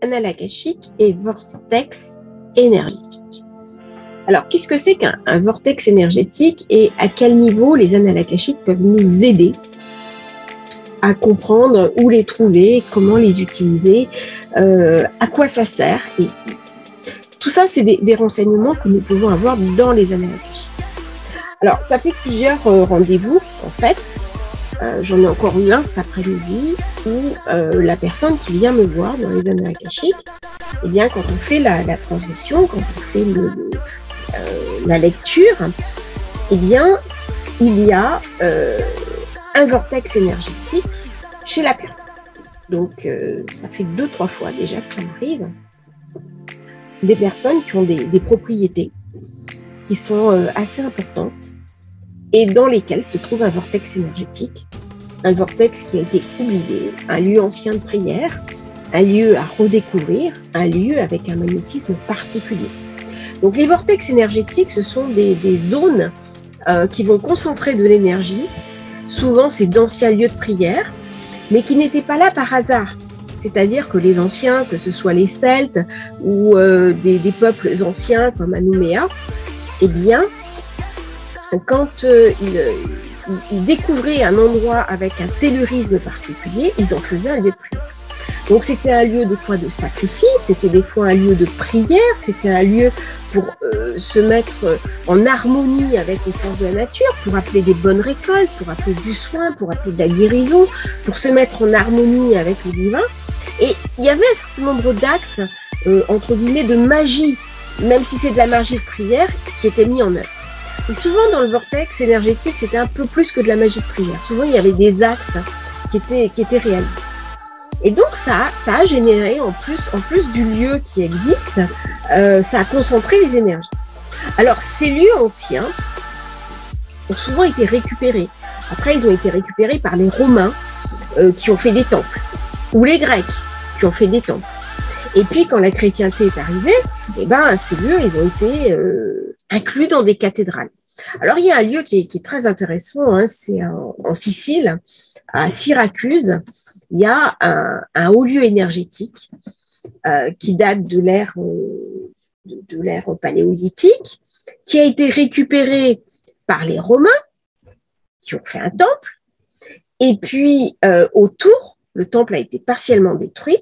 annales akashiques et vortex énergétique. Alors, qu'est-ce que c'est qu'un vortex énergétique et à quel niveau les annales akashiques peuvent nous aider à comprendre où les trouver, comment les utiliser, à quoi ça sert. Et tout ça, c'est des renseignements que nous pouvons avoir dans les annales akashiques. Alors, ça fait plusieurs rendez-vous, en fait. J'en ai encore eu un cet après-midi où la personne qui vient me voir dans les annales akashiques, eh bien, quand on fait la transmission, quand on fait la lecture, eh bien, il y a un vortex énergétique chez la personne. Donc, ça fait 2-3 fois déjà que ça m'arrive. Des personnes qui ont des propriétés qui sont assez importantes et dans lesquelles se trouve un vortex énergétique, un vortex qui a été oublié, un lieu ancien de prière, un lieu à redécouvrir, un lieu avec un magnétisme particulier. Donc les vortex énergétiques, ce sont des zones qui vont concentrer de l'énergie. Souvent, c'est d'anciens lieux de prière, mais qui n'étaient pas là par hasard. C'est-à-dire que les anciens, que ce soit les Celtes ou des peuples anciens comme à Nouméa, eh bien, quand ils découvraient un endroit avec un tellurisme particulier, ils en faisaient un lieu de prière. Donc c'était un lieu des fois de sacrifice, c'était des fois un lieu de prière, c'était un lieu pour se mettre en harmonie avec les forces de la nature, pour appeler des bonnes récoltes, pour appeler du soin, pour appeler de la guérison, pour se mettre en harmonie avec le divin. Et il y avait un certain nombre d'actes, entre guillemets, de magie, même si c'est de la magie de prière, qui étaient mis en œuvre. Et souvent, dans le vortex énergétique, c'était un peu plus que de la magie de prière. Souvent, il y avait des actes qui étaient réalisés. Et donc, ça a généré, en plus du lieu qui existe, ça a concentré les énergies. Alors, ces lieux anciens ont souvent été récupérés. Après, ils ont été récupérés par les Romains qui ont fait des temples, ou les Grecs qui ont fait des temples. Et puis, quand la chrétienté est arrivée, eh ben, ces lieux, ils ont été inclus dans des cathédrales. Alors, il y a un lieu qui est très intéressant, hein, c'est en Sicile, à Syracuse. Il y a un haut lieu énergétique qui date de l'ère paléolithique, qui a été récupéré par les Romains, qui ont fait un temple. Et puis, autour, le temple a été partiellement détruit.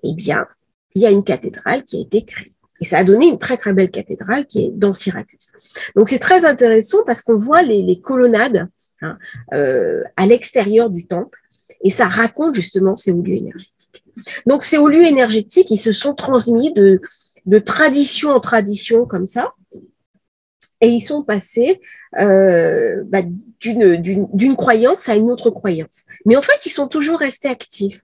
Eh bien, il y a une cathédrale qui a été créée. Et ça a donné une très, très belle cathédrale qui est dans Syracuse. Donc, c'est très intéressant parce qu'on voit les colonnades hein, à l'extérieur du temple et ça raconte justement ces hauts lieux énergétiques. Donc, ces hauts lieux énergétiques, ils se sont transmis de tradition en tradition comme ça et ils sont passés d'une croyance à une autre croyance. Mais en fait, ils sont toujours restés actifs.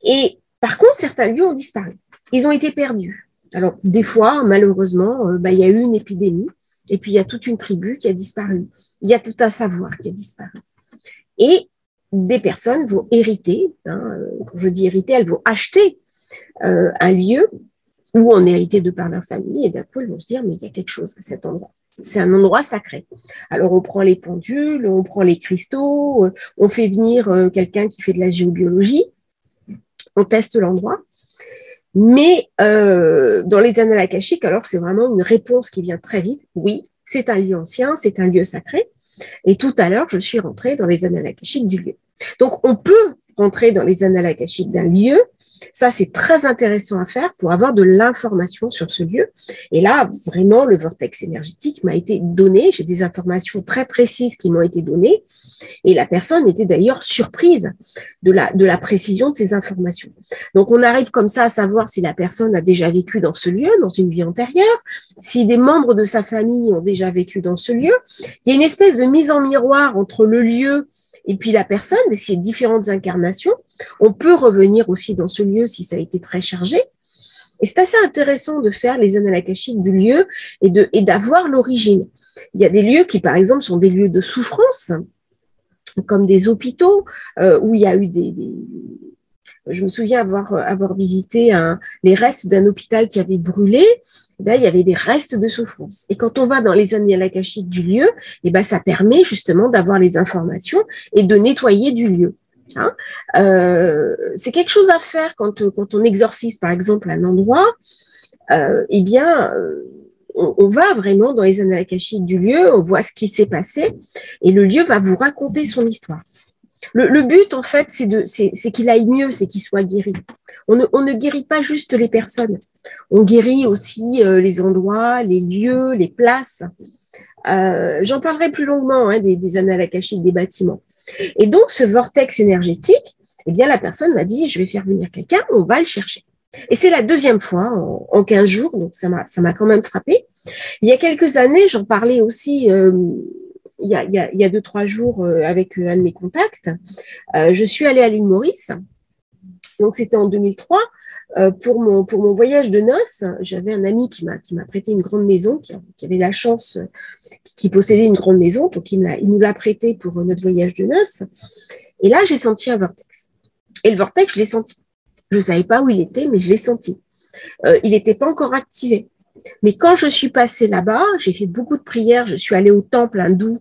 Et par contre, certains lieux ont disparu. Ils ont été perdus. Alors, des fois, malheureusement, il y a eu une épidémie et puis il y a toute une tribu qui a disparu. Il y a tout un savoir qui a disparu. Et des personnes vont hériter, hein, quand je dis hériter, elles vont acheter un lieu ou en hériter de par leur famille et d'un coup, elles vont se dire, mais il y a quelque chose à cet endroit. C'est un endroit sacré. Alors, on prend les pendules, on prend les cristaux, on fait venir quelqu'un qui fait de la géobiologie, on teste l'endroit. Mais dans les annales akashiques, alors c'est vraiment une réponse qui vient très vite. Oui, c'est un lieu ancien, c'est un lieu sacré. Et tout à l'heure, je suis rentrée dans les annales akashiques du lieu. Donc, on peut rentrer dans les annales akashiques d'un lieu. Ça, c'est très intéressant à faire pour avoir de l'information sur ce lieu. Et là, vraiment, le vortex énergétique m'a été donné. J'ai des informations très précises qui m'ont été données. Et la personne était d'ailleurs surprise de la précision de ces informations. Donc, on arrive comme ça à savoir si la personne a déjà vécu dans ce lieu, dans une vie antérieure, si des membres de sa famille ont déjà vécu dans ce lieu. Il y a une espèce de mise en miroir entre le lieu et puis la personne, ces différentes incarnations. On peut revenir aussi dans ce lieu si ça a été très chargé. Et c'est assez intéressant de faire les annales akashiques du lieu et d'avoir l'origine. Il y a des lieux qui, par exemple, sont des lieux de souffrance, comme des hôpitaux, où il y a eu je me souviens avoir visité les restes d'un hôpital qui avait brûlé. Là, il y avait des restes de souffrance. Et quand on va dans les annales akashiques du lieu, ça permet justement d'avoir les informations et de nettoyer du lieu. Hein. C'est quelque chose à faire quand on exorcise, par exemple, un endroit. Eh bien, on va vraiment dans les annales akashiques du lieu, on voit ce qui s'est passé, et le lieu va vous raconter son histoire. Le but, en fait, c'est qu'il aille mieux, c'est qu'il soit guéri. On ne guérit pas juste les personnes, on guérit aussi les endroits, les lieux, les places. J'en parlerai plus longuement des annales akashiques des bâtiments. Et donc, ce vortex énergétique, eh bien, la personne m'a dit, je vais faire venir quelqu'un, on va le chercher. Et c'est la deuxième fois en 15 jours, donc ça m'a quand même frappé. Il y a quelques années, j'en parlais aussi il y a 2-3 jours avec un de mes contacts. Je suis allée à l'île Maurice, donc c'était en 2003. Pour mon voyage de noces, j'avais un ami qui m'a prêté une grande maison, qui avait la chance, qui possédait une grande maison, donc il nous l'a prêté pour notre voyage de noces. Et là, j'ai senti un vortex. Et le vortex, je l'ai senti. Je ne savais pas où il était, mais je l'ai senti. Il n'était pas encore activé. Mais quand je suis passée là-bas, j'ai fait beaucoup de prières. Je suis allée au temple hindou,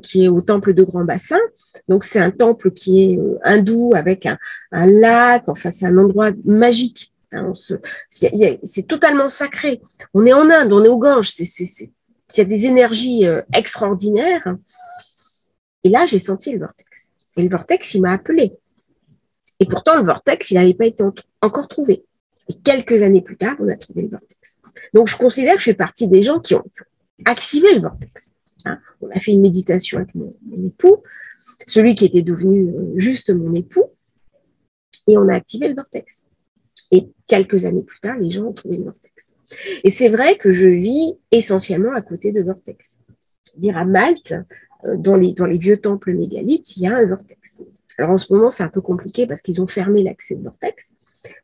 qui est au temple de Grand Bassin. Donc, c'est un temple qui est hindou avec un lac. Enfin, c'est un endroit magique. Hein, c'est totalement sacré. On est en Inde, on est au Gange. Il y a des énergies extraordinaires. Et là, j'ai senti le vortex. Et le vortex, il m'a appelé. Et pourtant, le vortex, il n'avait pas été encore trouvé. Et quelques années plus tard, on a trouvé le vortex. Donc, je considère que je fais partie des gens qui ont activé le vortex. Hein. On a fait une méditation avec mon époux, celui qui était devenu juste mon époux, et on a activé le vortex. Et quelques années plus tard, les gens ont trouvé le vortex. Et c'est vrai que je vis essentiellement à côté de vortex. C'est-à-dire à Malte, dans les vieux temples mégalithes, il y a un vortex. Alors en ce moment, c'est un peu compliqué parce qu'ils ont fermé l'accès de vortex,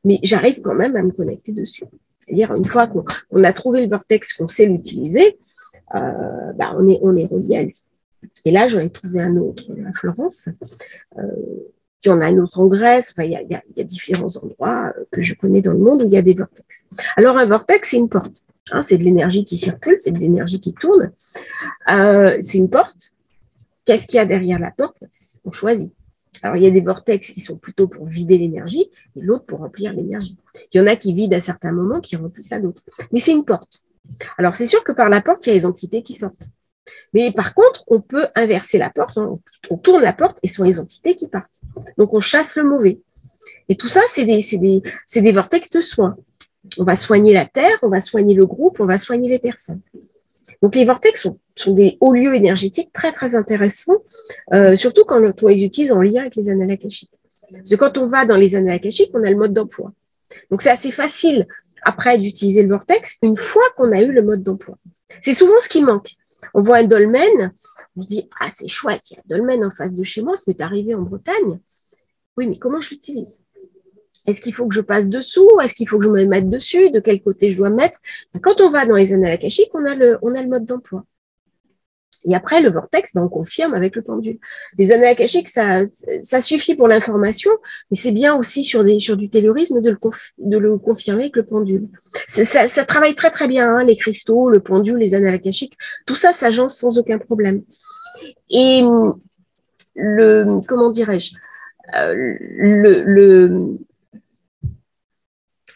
mais j'arrive quand même à me connecter dessus. C'est-à-dire, une fois qu'on a trouvé le vortex, qu'on sait l'utiliser, on est relié à lui. Et là, j'en ai trouvé un autre à Florence. Il y en a un autre en Grèce. Enfin, il y a différents endroits que je connais dans le monde où il y a des vortex. Alors, un vortex, c'est une porte. Hein, c'est de l'énergie qui circule, c'est de l'énergie qui tourne. C'est une porte. Qu'est-ce qu'il y a derrière la porte? On choisit. Alors, il y a des vortex qui sont plutôt pour vider l'énergie et l'autre pour remplir l'énergie. Il y en a qui vident à certains moments, qui remplissent à d'autres. Mais c'est une porte. Alors, c'est sûr que par la porte, il y a les entités qui sortent. Mais par contre, on peut inverser la porte, on tourne la porte et ce sont les entités qui partent. Donc, on chasse le mauvais. Et tout ça, c'est des vortex de soins. On va soigner la terre, on va soigner le groupe, on va soigner les personnes. Donc, les vortex sont des hauts lieux énergétiques très, très intéressants, surtout quand on les utilise en lien avec les annales akashiques. Parce que quand on va dans les annales akashiques, on a le mode d'emploi. Donc, c'est assez facile, après, d'utiliser le vortex une fois qu'on a eu le mode d'emploi. C'est souvent ce qui manque. On voit un dolmen, on se dit « Ah, c'est chouette, il y a un dolmen en face de chez moi, ça m'est arrivé en Bretagne. » Oui, mais comment je l'utilise? Est-ce qu'il faut que je passe dessous? Est-ce qu'il faut que je me mette dessus? De quel côté je dois me mettre? Quand on va dans les annales akashiques, on a le mode d'emploi. Et après, le vortex, on confirme avec le pendule. Les annales akashiques, ça suffit pour l'information, mais c'est bien aussi sur du taylorisme de le confirmer avec le pendule. Ça travaille très très bien, hein, les cristaux, le pendule, les annales akashiques, tout ça s'agence sans aucun problème. Et comment dirais-je,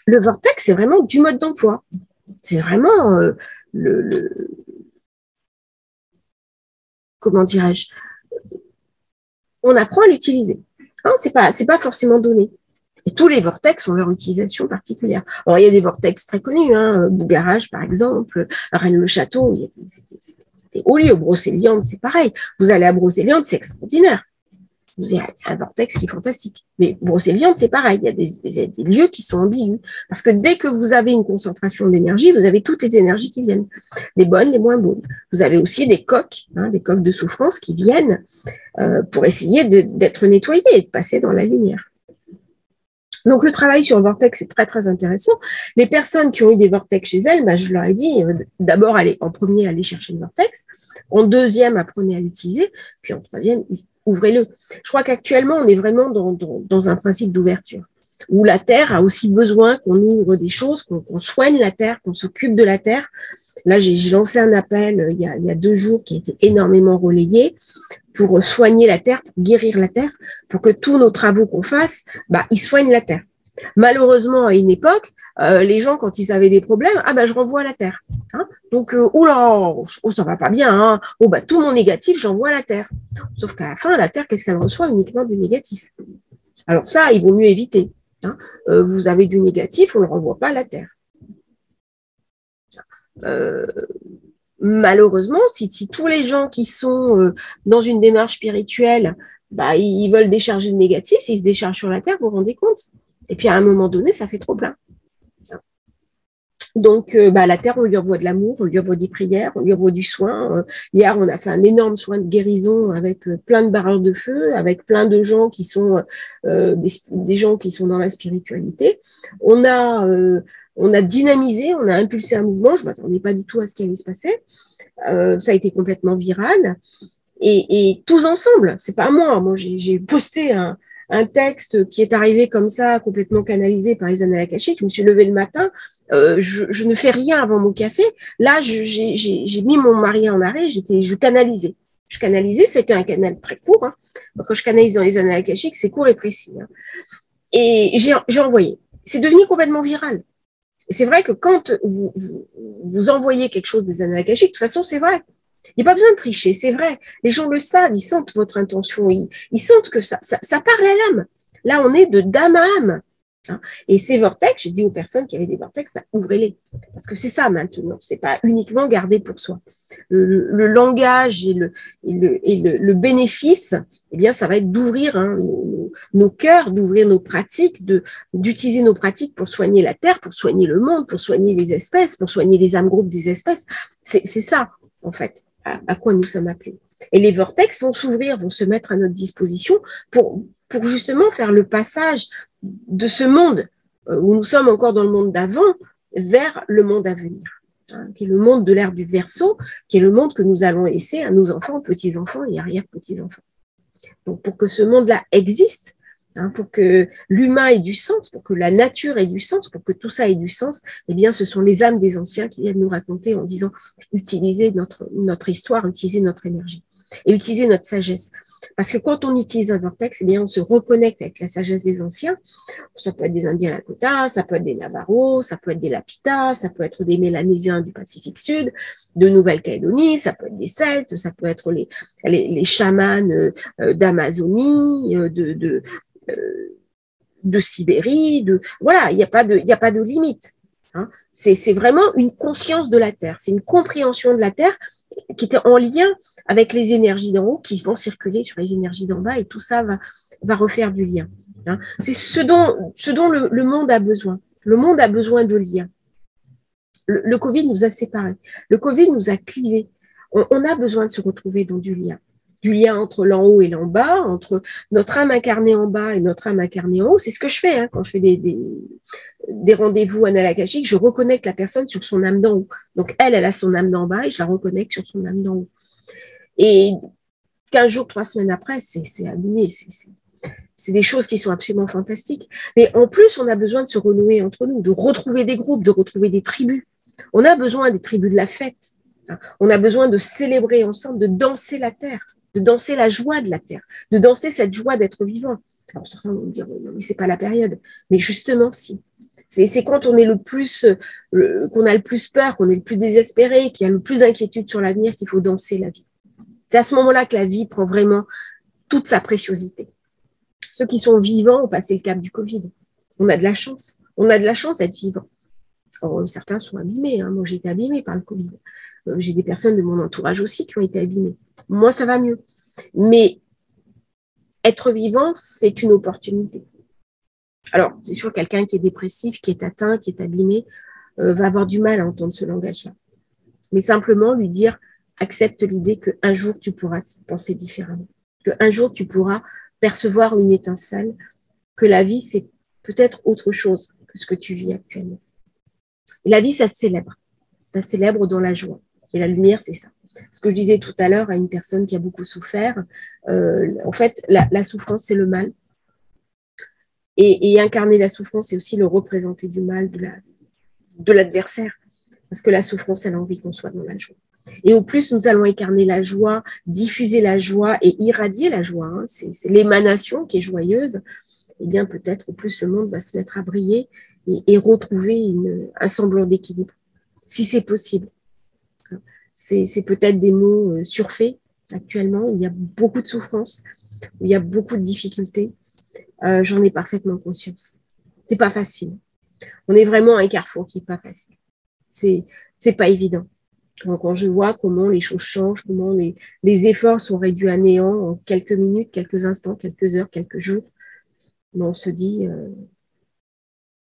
le vortex, c'est vraiment du mode d'emploi. C'est vraiment comment dirais-je, on apprend à l'utiliser. Hein, c'est pas forcément donné. Et tous les vortex ont leur utilisation particulière. Alors, il y a des vortex très connus, hein, Bougarage, par exemple, Rennes-le-Château, c'était haut lieu. Brocéliande, c'est pareil. Vous allez à Brocéliande, c'est extraordinaire. Il y a un vortex qui est fantastique. Mais Brocéliande, c'est pareil. Il y a des lieux qui sont ambigus. Parce que dès que vous avez une concentration d'énergie, vous avez toutes les énergies qui viennent. Les bonnes, les moins bonnes. Vous avez aussi des coques de souffrance qui viennent pour essayer d'être nettoyées et de passer dans la lumière. Donc, le travail sur le vortex est très, très intéressant. Les personnes qui ont eu des vortex chez elles, je leur ai dit, d'abord, en premier, allez chercher le vortex. En deuxième, apprenez à l'utiliser. Puis en troisième, ouvrez-le. Je crois qu'actuellement, on est vraiment dans un principe d'ouverture. où la Terre a aussi besoin qu'on ouvre des choses, qu'on soigne la Terre, qu'on s'occupe de la Terre. Là, j'ai lancé un appel il y a 2 jours qui a été énormément relayé pour soigner la Terre, pour guérir la Terre, pour que tous nos travaux qu'on fasse, ils soignent la Terre. Malheureusement, à une époque, les gens, quand ils avaient des problèmes, je renvoie à la Terre. Hein, donc, ça va pas bien. Hein, tout mon négatif, j'envoie à la Terre. Sauf qu'à la fin, la Terre, qu'est-ce qu'elle reçoit? Uniquement du négatif. Alors ça, il vaut mieux éviter. Hein. Vous avez du négatif, on ne le renvoie pas à la Terre. Malheureusement, si tous les gens qui sont dans une démarche spirituelle, ils veulent décharger le négatif, s'ils se déchargent sur la Terre, vous vous rendez compte? Et puis à un moment donné, ça fait trop plein. Donc, la Terre, on lui envoie de l'amour, on lui envoie des prières, on lui envoie du soin. Hier, on a fait un énorme soin de guérison avec plein de barreurs de feu, avec plein de gens qui sont des gens qui sont dans la spiritualité. On a dynamisé, on a impulsé un mouvement. Je ne m'attendais pas du tout à ce qui allait se passer. Ça a été complètement viral. Et tous ensemble, c'est pas moi. Moi, j'ai posté un texte qui est arrivé comme ça, complètement canalisé par les annales akashiques. Je me suis levée le matin, je ne fais rien avant mon café. Là, j'ai mis mon mari en arrêt, je canalisais. Je canalisais, c'était un canal très court. Hein. Quand je canalise dans les annales akashiques, c'est court et précis. Hein. Et j'ai envoyé. C'est devenu complètement viral. Et c'est vrai que quand vous envoyez quelque chose des annales akashiques, de toute façon, c'est vrai. Il n'y a pas besoin de tricher, c'est vrai. Les gens le savent, ils sentent votre intention, ils sentent que ça parle à l'âme. Là, on est de d'âme à âme. Hein. Et ces vortex, j'ai dit aux personnes qui avaient des vortex, ouvrez-les. Parce que c'est ça maintenant, c'est pas uniquement garder pour soi. Le langage et le bénéfice, eh bien, ça va être d'ouvrir nos cœurs, d'ouvrir nos pratiques, d'utiliser nos pratiques pour soigner la Terre, pour soigner le monde, pour soigner les espèces, pour soigner les âmes groupes des espèces. C'est ça, en fait. À quoi nous sommes appelés. Et les vortex vont s'ouvrir, vont se mettre à notre disposition pour justement faire le passage de ce monde où nous sommes encore dans le monde d'avant vers le monde à venir, hein, qui est le monde de l'ère du Verseau, qui est le monde que nous allons laisser à nos enfants, petits-enfants et arrière-petits-enfants. Donc pour que ce monde-là existe, hein, pour que l'humain ait du sens, pour que la nature ait du sens, pour que tout ça ait du sens, eh bien, ce sont les âmes des anciens qui viennent nous raconter en disant utilisez notre histoire, utilisez notre énergie et utilisez notre sagesse. Parce que quand on utilise un vortex, eh bien, on se reconnecte avec la sagesse des anciens. Ça peut être des Indiens Lakota, ça peut être des Navaros, ça peut être des Lapitas, ça peut être des Mélanésiens du Pacifique Sud, de Nouvelle-Calédonie, ça peut être des Celtes, ça peut être les chamans d'Amazonie, de Sibérie, voilà, il n'y a pas de limite. Hein. C'est vraiment une conscience de la Terre, c'est une compréhension de la Terre qui était en lien avec les énergies d'en haut qui vont circuler sur les énergies d'en bas et tout ça va refaire du lien. Hein. C'est ce dont le monde a besoin. Le monde a besoin de liens. Le Covid nous a séparés. Le Covid nous a clivés. On a besoin de se retrouver dans du lien. Du lien entre l'en haut et l'en bas, entre notre âme incarnée en bas et notre âme incarnée en haut. C'est ce que je fais quand je fais des rendez-vous annales akashiques. Je reconnecte la personne sur son âme d'en haut. Donc, elle a son âme d'en bas et je la reconnecte sur son âme d'en haut. Et 15 jours, 3 semaines après, c'est aligné. C'est des choses qui sont absolument fantastiques. Mais en plus, on a besoin de se renouer entre nous, de retrouver des groupes, de retrouver des tribus. On a besoin des tribus de la fête. On a besoin de célébrer ensemble, de danser la terre, de danser la joie de la terre, de danser cette joie d'être vivant. Alors certains vont me dire, non, mais c'est pas la période. Mais justement, si. C'est quand on est qu'on a le plus peur, qu'on est le plus désespéré, qu'il y a le plus d'inquiétude sur l'avenir qu'il faut danser la vie. C'est à ce moment-là que la vie prend vraiment toute sa préciosité. Ceux qui sont vivants ont passé le cap du Covid. On a de la chance. On a de la chance d'être vivants. Alors, certains sont abîmés. Hein. Moi, j'ai été abîmée par le Covid. J'ai des personnes de mon entourage aussi qui ont été abîmées. Moi, ça va mieux. Mais être vivant, c'est une opportunité. Alors, c'est sûr, quelqu'un qui est dépressif, qui est atteint, qui est abîmé, va avoir du mal à entendre ce langage-là. Mais simplement lui dire, accepte l'idée qu'un jour, tu pourras penser différemment. Qu'un jour, tu pourras percevoir une étincelle, que la vie, c'est peut-être autre chose que ce que tu vis actuellement. Et la vie, ça se célèbre. Ça se célèbre dans la joie. Et la lumière, c'est ça. Ce que je disais tout à l'heure à une personne qui a beaucoup souffert, en fait, la souffrance, c'est le mal. Et incarner la souffrance, c'est aussi le représenter du mal de l'adversaire. Parce que la souffrance, elle a envie qu'on soit dans la joie. Et au plus nous allons incarner la joie, diffuser la joie et irradier la joie, hein, c'est l'émanation qui est joyeuse, et bien peut-être au plus le monde va se mettre à briller et retrouver un semblant d'équilibre, si c'est possible. C'est peut-être des mots surfaits actuellement, où il y a beaucoup de souffrance, où il y a beaucoup de difficultés. J'en ai parfaitement conscience. C'est pas facile. On est vraiment à un carrefour qui est pas facile. C'est pas évident. Quand je vois comment les choses changent, comment les efforts sont réduits à néant en quelques minutes, quelques instants, quelques heures, quelques jours, on se dit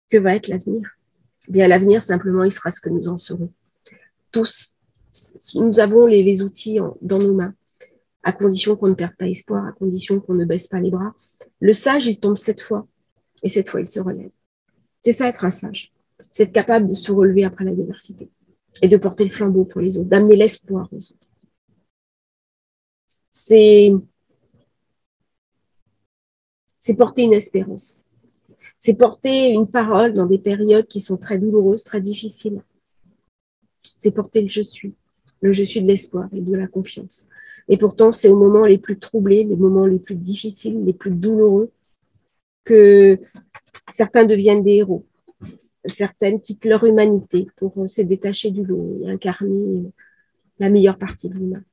que va être l'avenir? Eh bien, l'avenir, simplement, il sera ce que nous en serons. Tous. Nous avons les outils dans nos mains, à condition qu'on ne perde pas espoir, à condition qu'on ne baisse pas les bras. Le sage, il tombe 7 fois, et 7 fois, il se relève. C'est ça, être un sage. C'est être capable de se relever après l'adversité et de porter le flambeau pour les autres, d'amener l'espoir aux autres. C'est porter une espérance. C'est porter une parole dans des périodes qui sont très douloureuses, très difficiles. C'est porter le je suis de l'espoir et de la confiance. Et pourtant, c'est aux moments les plus troublés, les moments les plus difficiles, les plus douloureux, que certains deviennent des héros. Certaines quittent leur humanité pour se détacher du lot et incarner la meilleure partie de l'humain.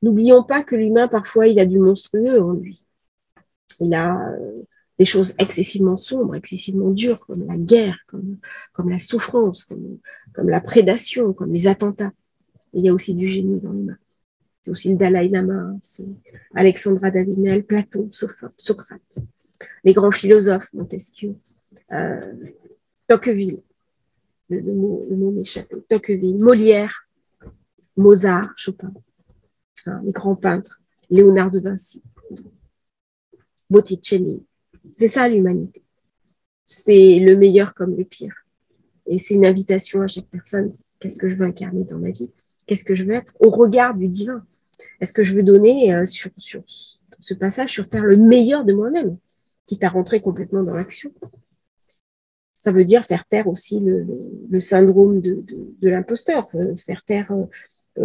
N'oublions pas que l'humain, parfois, il a du monstrueux en lui. Il a des choses excessivement sombres, excessivement dures, comme la guerre, comme la souffrance, comme la prédation, comme les attentats. Et il y a aussi du génie dans l'humain. C'est aussi le Dalai Lama, c'est Alexandra Davinel, Platon, Socrate, les grands philosophes, Montesquieu, Tocqueville, le mot m'échappe, Tocqueville, Molière, Mozart, Chopin, les grands peintres, Léonard de Vinci, Botticelli. C'est ça l'humanité. C'est le meilleur comme le pire. Et c'est une invitation à chaque personne. Qu'est-ce que je veux incarner dans ma vie? Qu'est-ce que je veux être au regard du divin? Est-ce que je veux donner sur ce passage sur Terre le meilleur de moi-même, quitte à rentrer complètement dans l'action? Ça veut dire faire taire aussi le syndrome de l'imposteur, faire taire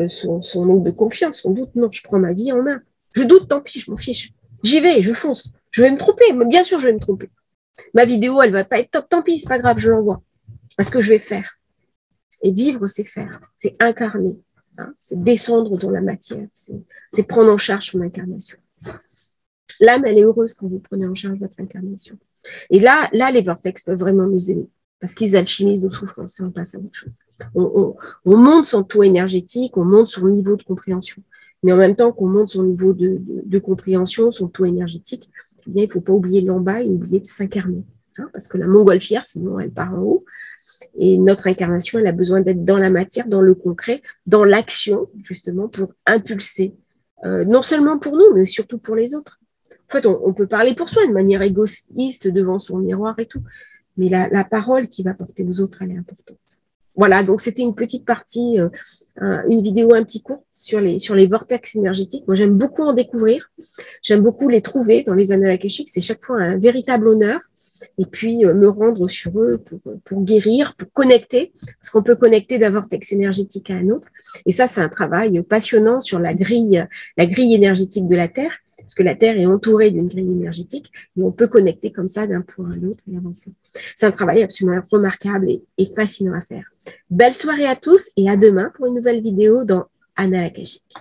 son manque de confiance, son doute. Non, je prends ma vie en main. Je doute, tant pis, je m'en fiche. J'y vais, je fonce. Je vais me tromper, mais bien sûr, je vais me tromper. Ma vidéo, elle va pas être top, tant pis, c'est pas grave, je l'envoie. Parce que je vais faire. Et vivre, c'est faire, c'est incarner, hein, c'est descendre dans la matière, c'est prendre en charge son incarnation. L'âme, elle est heureuse quand vous prenez en charge votre incarnation. Et là, les vortex peuvent vraiment nous aider, parce qu'ils alchimisent nos souffrances et on passe à autre chose. On monte son taux énergétique, on monte son niveau de compréhension. Mais en même temps qu'on monte son niveau de compréhension, son taux énergétique, eh bien, il ne faut pas oublier l'en bas et oublier de s'incarner. Hein, parce que la montgolfière, sinon, elle part en haut. Et notre incarnation, elle a besoin d'être dans la matière, dans le concret, dans l'action, justement, pour impulser, non seulement pour nous, mais surtout pour les autres. En fait, on peut parler pour soi de manière égoïste devant son miroir et tout, mais la parole qui va porter aux autres, elle est importante. Voilà, donc c'était une petite partie, une vidéo un petit court sur les vortex énergétiques. Moi, j'aime beaucoup en découvrir, j'aime beaucoup les trouver dans les annales akashiques, c'est chaque fois un véritable honneur. Et puis me rendre sur eux pour guérir, pour connecter, parce qu'on peut connecter d'un vortex énergétique à un autre. Et ça, c'est un travail passionnant sur la grille énergétique de la Terre, parce que la Terre est entourée d'une grille énergétique, et on peut connecter comme ça d'un point à l'autre et avancer. C'est un travail absolument remarquable et fascinant à faire. Belle soirée à tous et à demain pour une nouvelle vidéo dans Annales Akashiques.